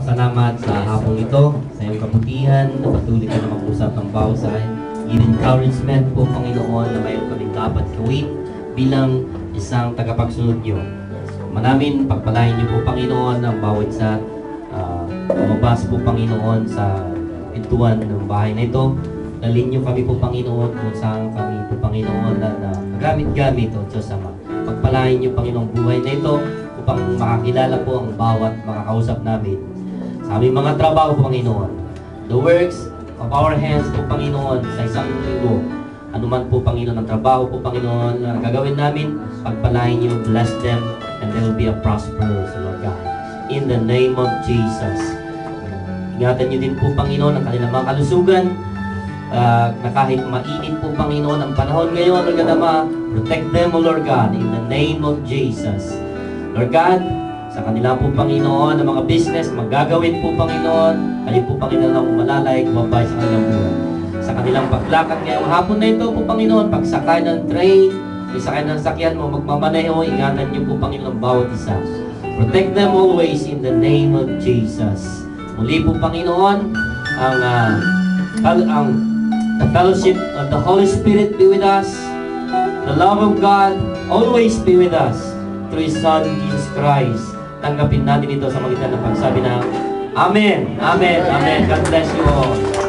Salamat sa hapong ito, sa iyong kabutihan, na patuloy ka na mag-usap ng bawat sa akin. Give encouragement po, Panginoon, na mayroon kami dapat gawin bilang isang tagapagsunod niyo. Manamin, pagpalain niyo po, Panginoon, ang bawat sa lumabas po, Panginoon, sa pintuan ng bahay na ito. Dalhin niyo kami po, Panginoon, kung saan kami po, Panginoon, na gamit-gamit o Diyos Ama. Pagpalain niyo, Panginoon, buhay na ito upang makakilala po ang bawat makakausap namin sa aming mga trabaho, Panginoon. The works of our hands po, Panginoon, sa isang linggo. Anuman po, Panginoon, ang trabaho po, Panginoon, na gagawin namin, pagpalain niyo, bless them, and they will be a prosperous, Lord God. In the name of Jesus. Ingatan niyo din po, Panginoon, ang kanilang mga kalusugan, na kahit mainit po, Panginoon, ang panahon ngayon, Lord God, Ama, protect them, O Lord God, in the name of Jesus. Lord God, sa kanila po, Panginoon, ang mga business, magagawin po, Panginoon, kayo po, Panginoon, ang malalay, kumabay sa kanilang buhay. Sa kanilang paglakad ngayong hapon na ito po, Panginoon, pagsakay ng train, pagsakay ng sakyan mo, magmamaneho, ingatan niyo po, Panginoon, bawat isa. Protect them always in the name of Jesus. Muli po, Panginoon, the fellowship of the Holy Spirit be with us. The love of God always be with us through His Son, Jesus Christ. Tanggapin natin ito sa magitan ng pagsabi ng Amen. Amen. Amen. God bless you all.